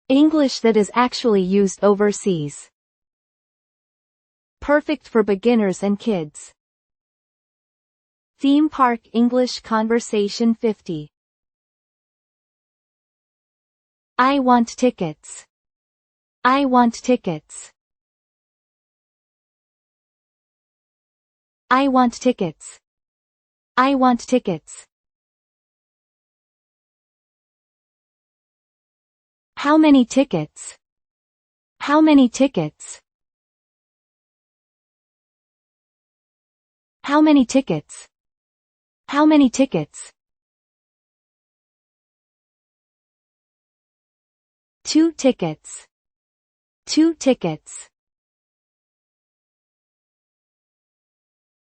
English that is actually used overseas. Perfect for beginners and kids. Theme Park English Conversation 50. I want tickets. I want tickets. I want tickets. I want tickets. How many tickets? How many tickets? How many tickets? How many tickets? 2 tickets. 2 tickets.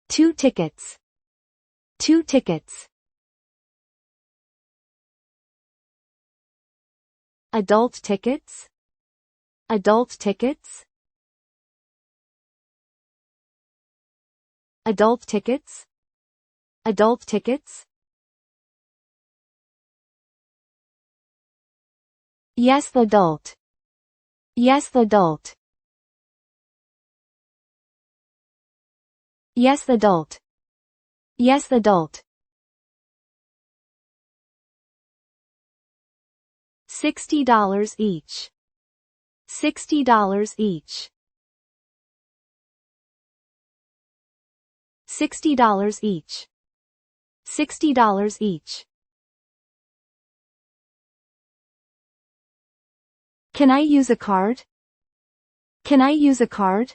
2 tickets. 2 tickets. Adult tickets? Adult tickets? Adult tickets? Adult tickets? Yes, adult. Yes, adult. Yes, adult. Yes, adult. $60 each. $60 each. $60 each. $60 each. Can I use a card? Can I use a card?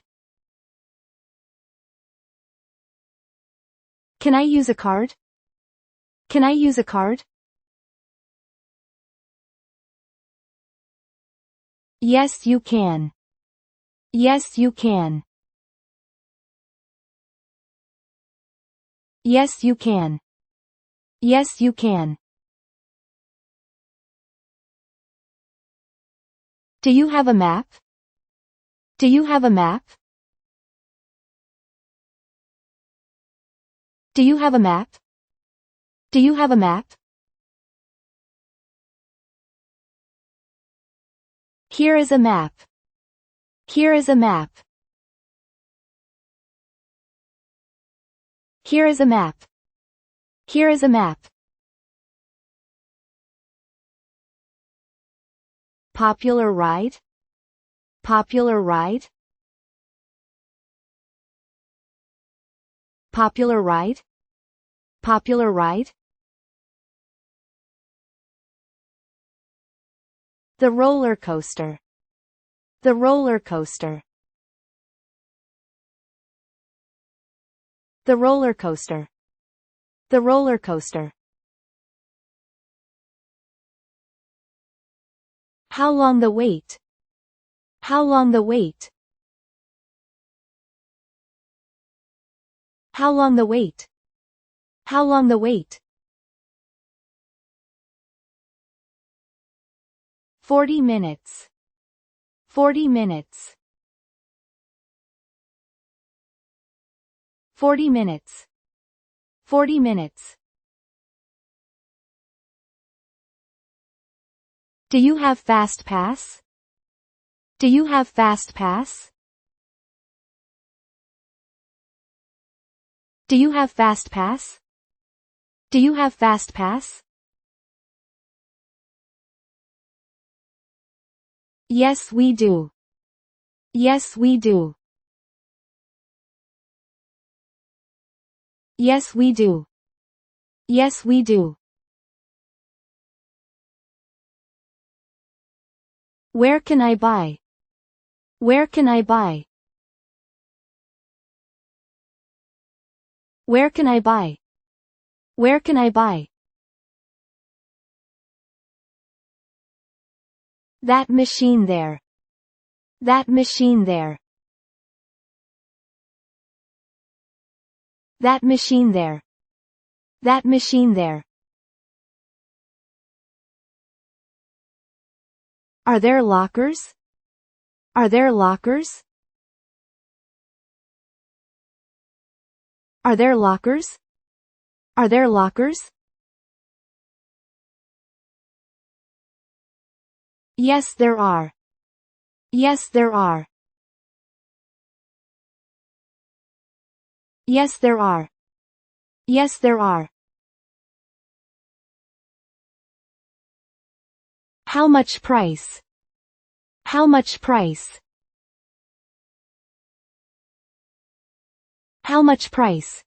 Can I use a card? Can I use a card? Yes, you can. Yes, you can. Yes, you can. Yes, you can. Do you have a map? Do you have a map? Do you have a map? Do you have a map? Here is a map. Here is a map. Here is a map. Here is a map. Popular ride? Popular ride? Popular ride? Popular ride? The roller coaster. The roller coaster. The roller coaster. The roller coaster. How long the wait? How long the wait? How long the wait? How long the wait? 40 minutes. 40 minutes. 40 minutes. 40 minutes. Do you have fast pass? Do you have fast pass? Do you have fast pass? Do you have fast pass? Yes, we do. Yes, we do. Yes, we do. Yes, we do. Where can I buy? Where can I buy? Where can I buy? Where can I buy? That machine there. That machine there. That machine there. That machine there. Are there lockers? Are there lockers? Are there lockers? Are there lockers? Yes, there are. Yes, there are. Yes, there are. Yes, there are. How much price? How much price? How much price?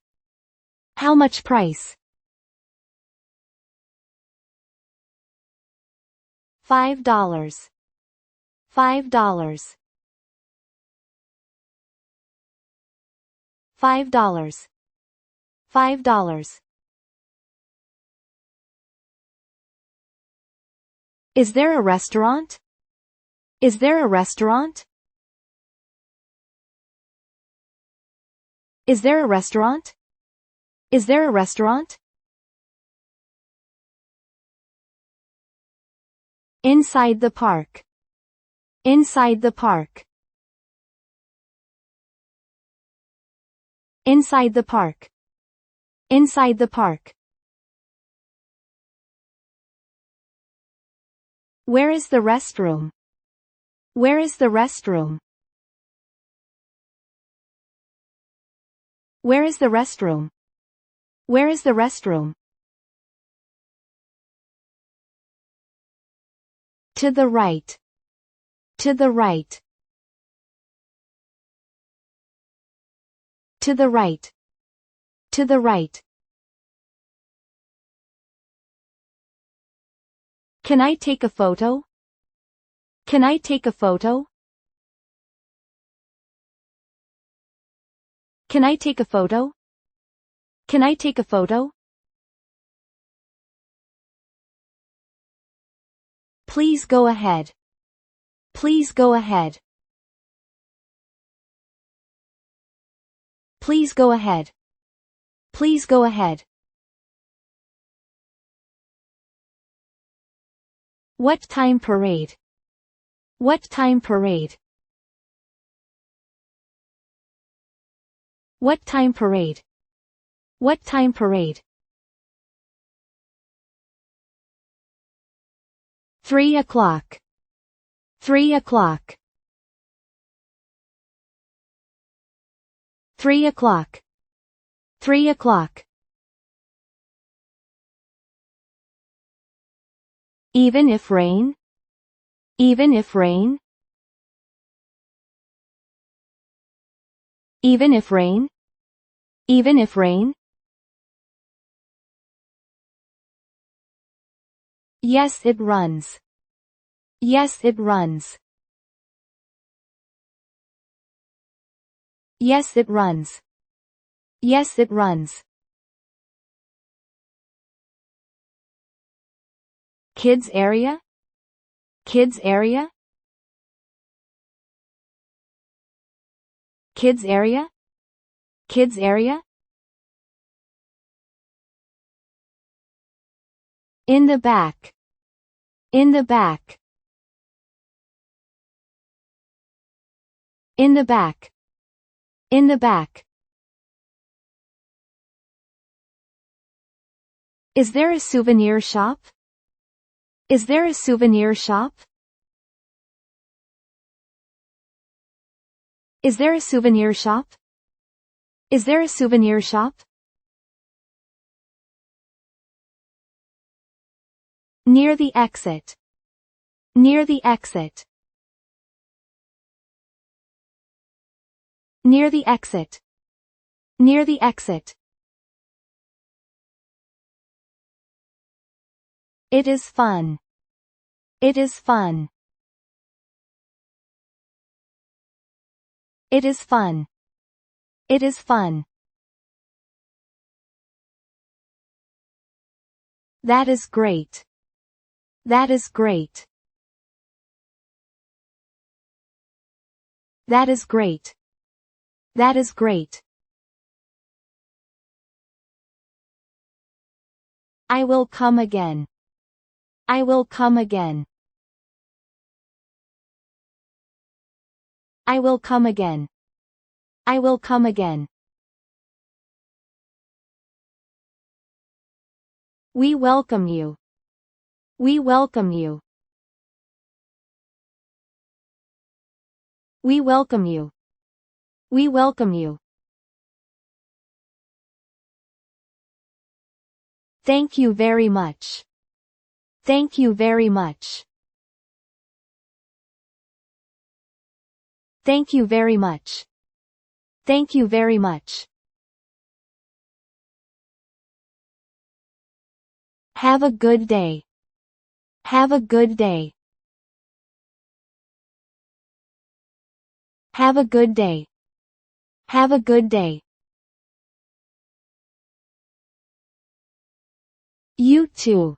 How much price? $5. $5. $5. $5. Is there a restaurant? Is there a restaurant? Is there a restaurant? Is there a restaurant? Inside the park. Inside the park. Inside the park. Inside the park. Where is the restroom? Where is the restroom? Where is the restroom? Where is the restroom? To the right. To the right. To the right. To the right. Can I take a photo? Can I take a photo? Can I take a photo? Can I take a photo? Please go ahead. Please go ahead. Please go ahead. Please go ahead. What time parade? What time parade? What time parade? What time parade? 3 o'clock. 3 o'clock. 3 o'clock. 3 o'clock. Even if rain? Even if rain? Even if rain? Even if rain? Yes, it runs. Yes, it runs. Yes, it runs. Yes, it runs. Kids area? Kids area? Kids area? Kids area? In the back. In the back. In the back. In the back. Is there a souvenir shop? Is there a souvenir shop? Is there a souvenir shop? Is there a souvenir shop? Near the exit. Near the exit. Near the exit. Near the exit. It is fun. It is fun. It is fun. It is fun. That is great. That is great. That is great. That is great. I will come again. I will come again. I will come again. I will come again. We welcome you. We welcome you. We welcome you. We welcome you. Thank you very much. Thank you very much. Thank you very much. Thank you very much. Have a good day. Have a good day. Have a good day. Have a good day. You too.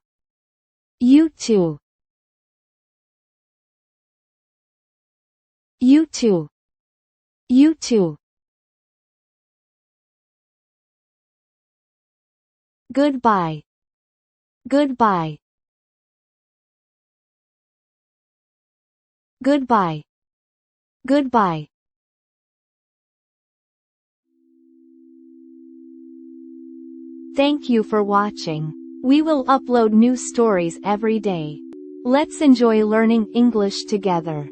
You too. You too. You too. Goodbye. Goodbye. Goodbye. Goodbye. Thank you for watching. We will upload new stories every day. Let's enjoy learning English together.